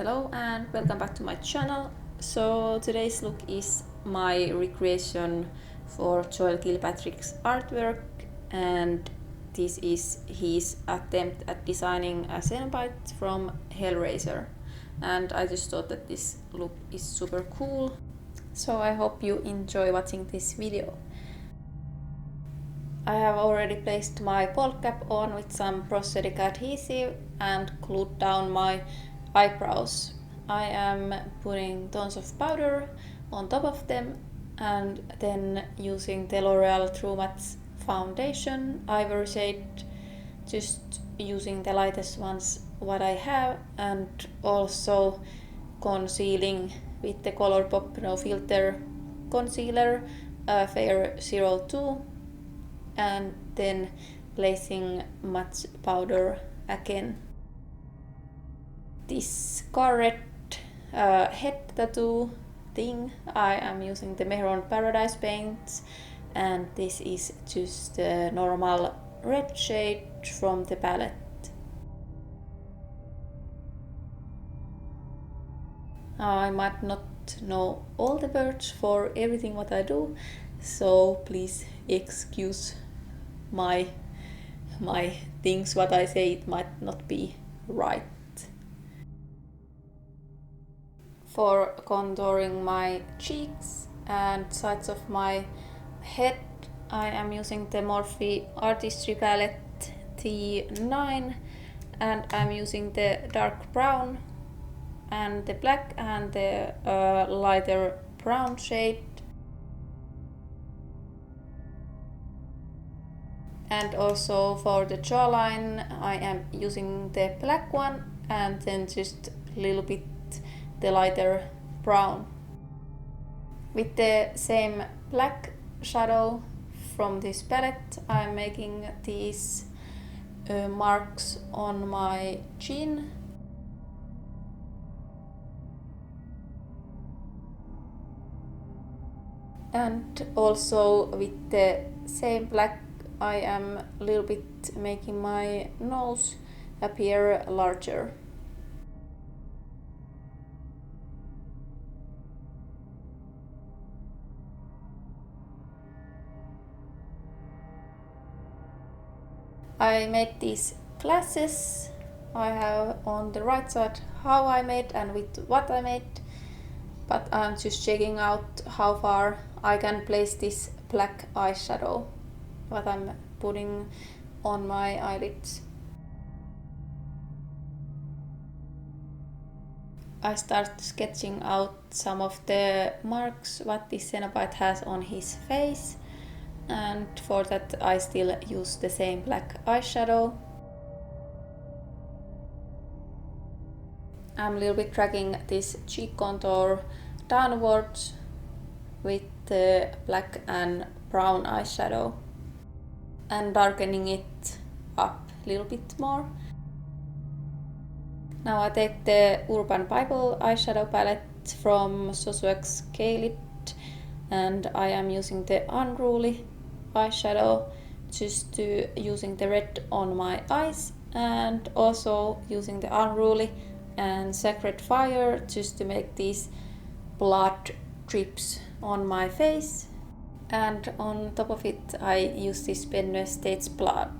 Hello and welcome back to my channel. So today's look is my recreation for Joel Kilpatricks artwork, and this is his attempt at designing a Cenobite from Hellraiser, and I just thought that this look is super cool, so I hope you enjoy watching this video. I have already placed my bald cap on with some prosthetic adhesive and glued down my eyebrows. I am putting tons of powder on top of them and then using the Loreal True Matte foundation, Ivory shade, just using the lightest ones what I have, and also concealing with the Colourpop No Filter concealer, Fair 02, and then placing matte powder again. This scarlet head tattoo thing, I am using the Mehron Paradise paints, and this is just the normal red shade from the palette. I might not know all the words for everything what I do, so please excuse my things what I say, it might not be right. For contouring my cheeks and sides of my head, I am using the Morphe Artistry palette T9, and I'm using the dark brown and the black and the lighter brown shade. And also for the jawline, I am using the black one and then just a little bit the lighter brown. With the same black shadow from this palette, I'm making these marks on my chin. And also with the same black, I am a little bit making my nose appear larger. I made these glasses. I have on the right side how I made and with what I made, but I'm just checking out how far I can place this black eyeshadow what I'm putting on my eyelids. I start sketching out some of the marks what this Cenobite has on his face, and for that I still use the same black eyeshadow. I'm a little bit dragging this cheek contour downwards with the black and brown eyeshadow and darkening it up a little bit more. Now I take the Urban Bible eyeshadow palette from Sosuex K-Lid, and I am using the Unruly eyeshadow, just using the red on my eyes, and also using the Unruly and Sacred Fire just to make these blood drips on my face. And on top of it I use this Benoit Stage Blood.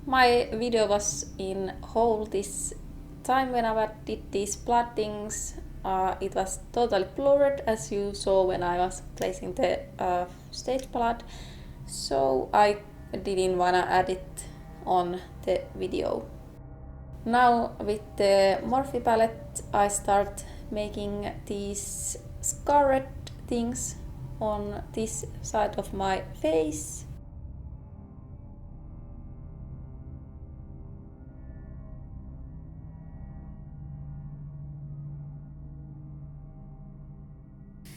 My video was in whole this time when I did these blood things. It was totally blurred, as you saw when I was placing the stage blood, so I didn't wanna add it on the video. Now with the Morphe palette I start making these scarlet things on this side of my face.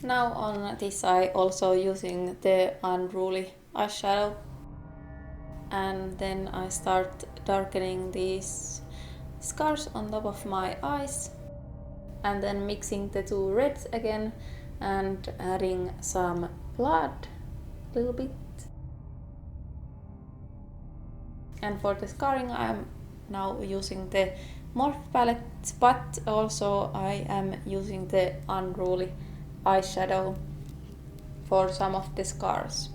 Now on this I also using the Unruly eyeshadow, and then I start darkening these scars on top of my eyes, and then mixing the two reds again and adding some blood a little bit. And for the scarring I am now using the Morph palette, but also I am using the unruly eyeshadow for some of the scars.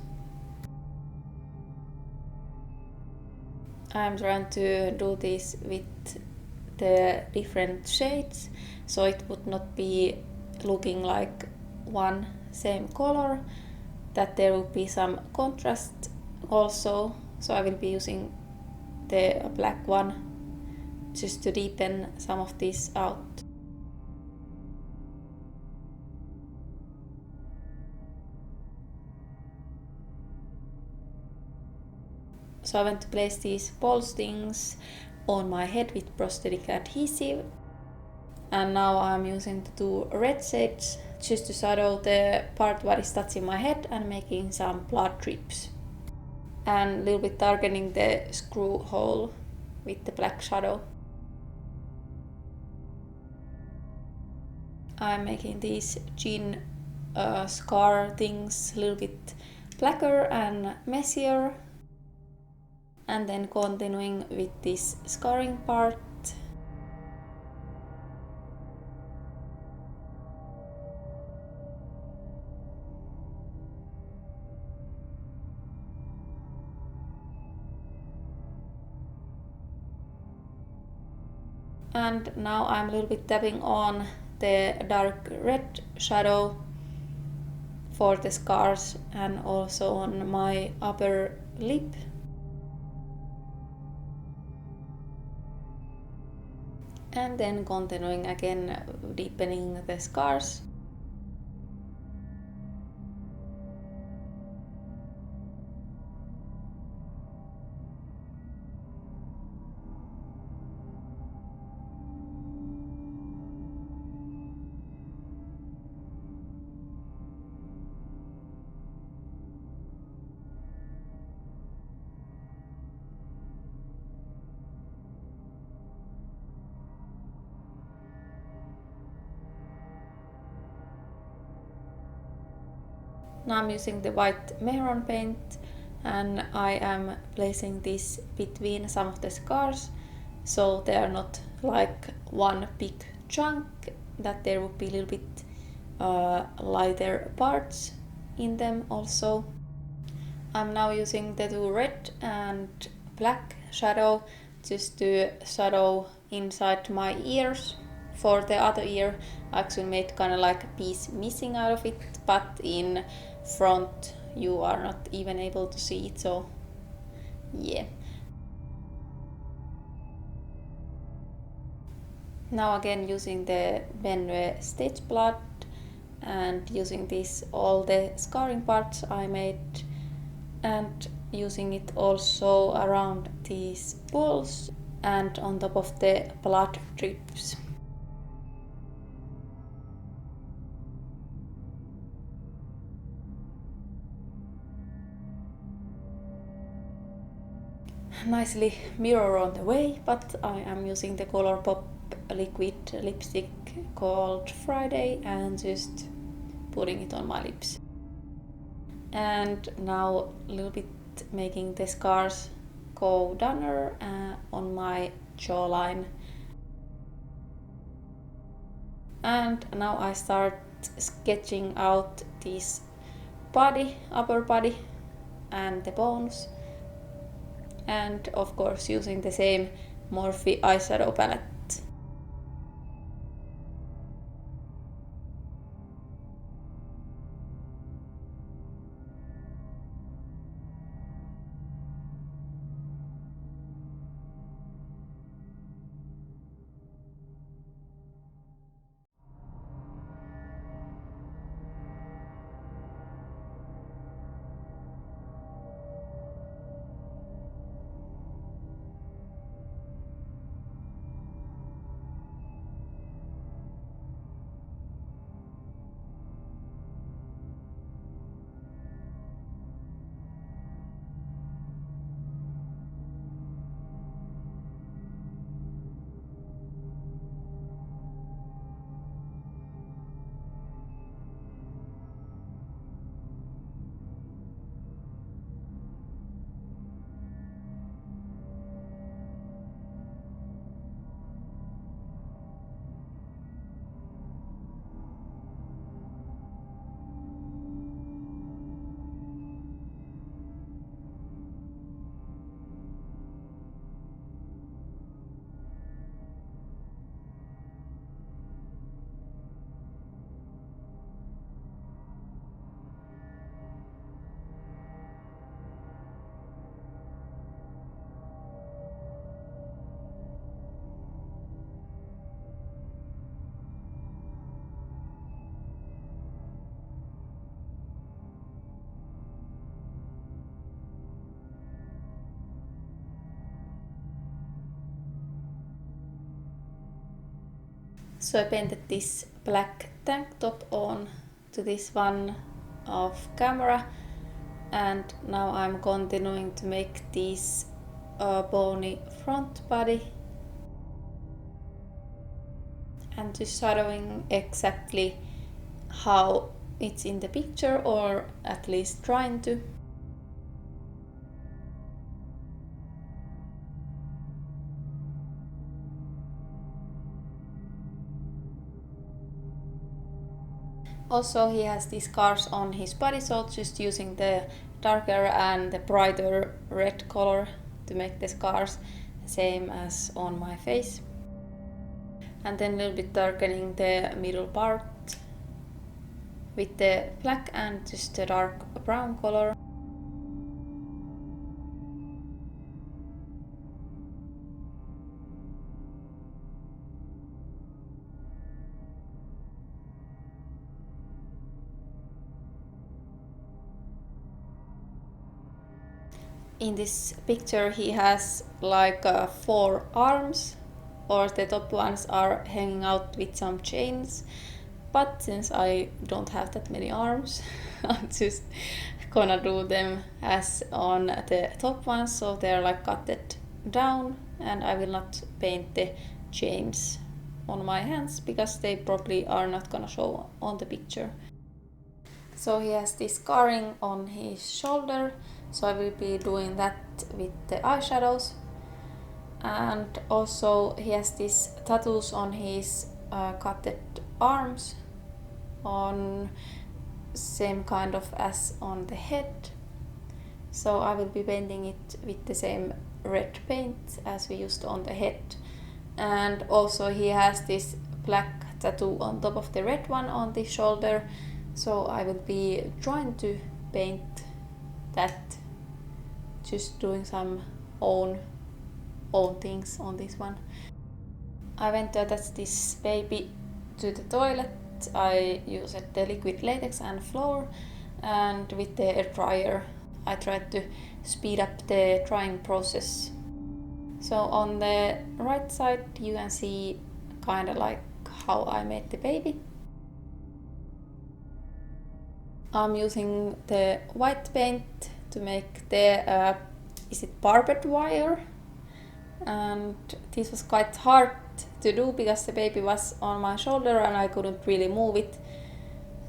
I'm trying to do this with the different shades, so it would not be looking like one same color, that there will be some contrast also. So I will be using the black one just to deepen some of this out. So I want to place these ball stings on my head with prosthetic adhesive. And now I'm using the two red shades just to shadow the part what is touching my head and making some blood drips. And a little bit darkening the screw hole with the black shadow. I'm making these chin scar things a little bit blacker and messier. And then continuing with this scarring part. And now I'm a little bit tapping on the dark red shadow for the scars and also on my upper lip. And then continuing again, deepening the scars. Now I'm using the white Mehron paint and I am placing this between some of the scars so they are not like one big chunk, that there would be a little bit lighter parts in them also. I'm now using the two red and black shadow just to shadow inside my ears. For the other ear I actually made kind of like a piece missing out of it, but in front you are not even able to see it, so yeah. Now again using the Benue Stitch Blood and using this all the scarring parts I made and using it also around these balls and on top of the blood drips. Nicely mirror on the way, but I am using the Colourpop liquid lipstick called Friday and just putting it on my lips. And now a little bit making the scars go down on my jawline. And now I start sketching out this body, upper body and the bones. And of course using the same Morphe eyeshadow palette. So I painted this black tank top on to this one of camera, and now I'm continuing to make this bony front body and just shadowing exactly how it's in the picture, or at least trying to. Also, he has these scars on his body, so just using the darker and the brighter red color to make the scars same as on my face. And then a little bit darkening the middle part with the black and just the dark brown color. In this picture he has like 4 arms, or the top ones are hanging out with some chains, but since I don't have that many arms I'm just gonna do them as on the top ones, so they're like cutted down, and I will not paint the chains on my hands because they probably are not gonna show on the picture. So he has this scarring on his shoulder, so I will be doing that with the eyeshadows. And also he has these tattoos on his cutted arms, on same kind of as on the head. So I will be painting it with the same red paint as we used on the head. And also he has this black tattoo on top of the red one on the shoulder, so I will be trying to paint that, just doing some own things on this one. I went to attach this baby to the toilet. I used the liquid latex and flour, and with the air dryer I tried to speed up the drying process. So on the right side you can see kinda like how I made the baby. I'm using the white paint to make the is it barbed wire, and this was quite hard to do because the baby was on my shoulder and I couldn't really move it.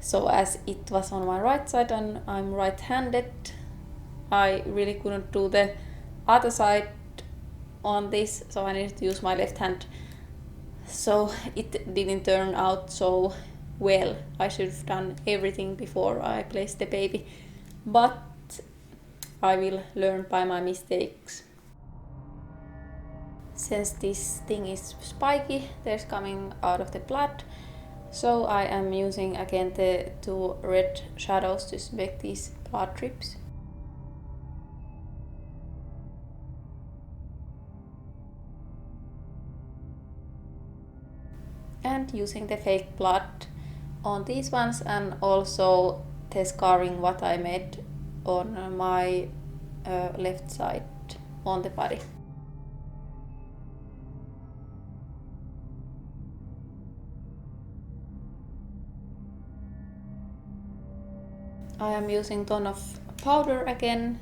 So as it was on my right side and I'm right-handed, I really couldn't do the other side on this, so I needed to use my left hand. So it didn't turn out so well. I should have done everything before I placed the baby, but I will learn by my mistakes. Since this thing is spiky, there's coming out of the blood, so I am using again the 2 red shadows to make these blood drips. And using the fake blood on these ones, and also the scarring what I made on my left side on the body. I am using ton of powder again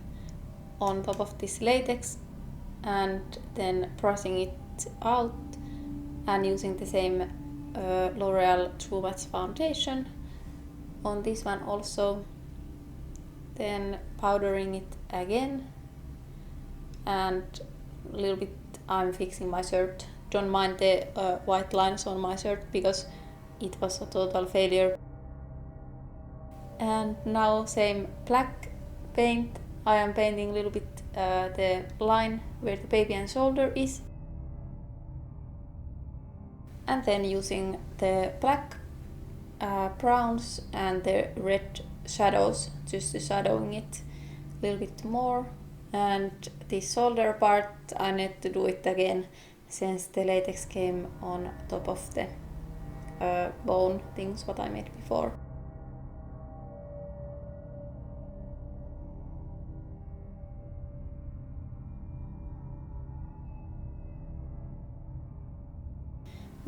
on top of this latex, and then brushing it out, and using the same Loreal True Match foundation on this one also, then powdering it again, and a little bit I'm fixing my shirt. Don't mind the white lines on my shirt because it was a total failure. And now same black paint, I am painting a little bit the line where the baby and shoulder is, and then using the black browns and the red shadows just to shadowing it a little bit more. And the shoulder part I need to do it again since the latex came on top of the bone things what I made before.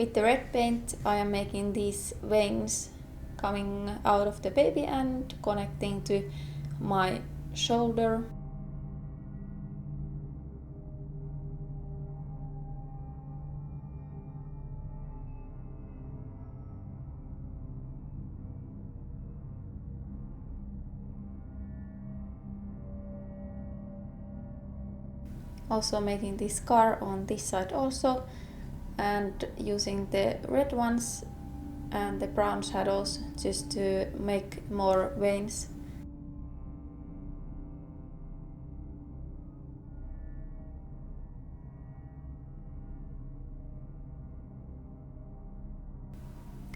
With the red paint I am making these veins coming out of the baby and connecting to my shoulder. Also making this scar on this side also, and using the red ones and the brown shadows just to make more veins.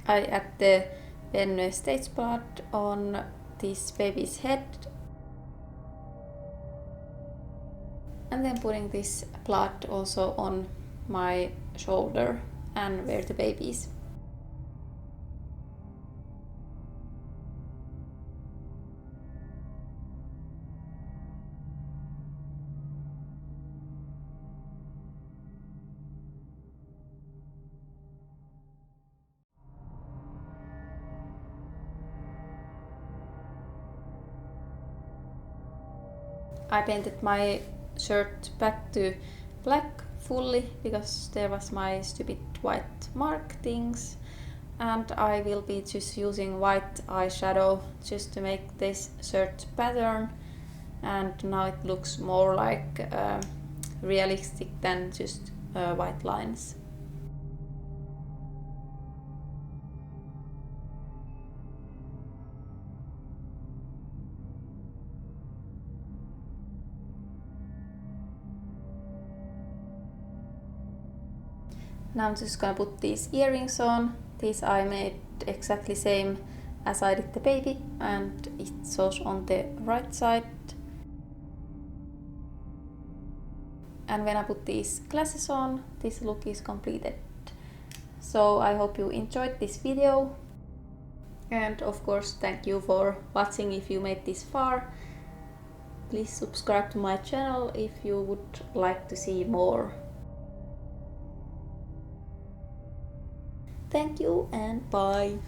I add the pen stage blood on this baby's head, and then putting this blood also on my shoulder and where the baby is. I painted my shirt back to black fully because there was my stupid white mark things, and I will be just using white eyeshadow just to make this shirt pattern, and now it looks more like realistic than just white lines. Now I'm just gonna put these earrings on. These I made exactly same as I did the baby, and it shows on the right side. And when I put these glasses on, this look is completed. So I hope you enjoyed this video. And of course, thank you for watching if you made this far. Please subscribe to my channel if you would like to see more. Thank you and bye!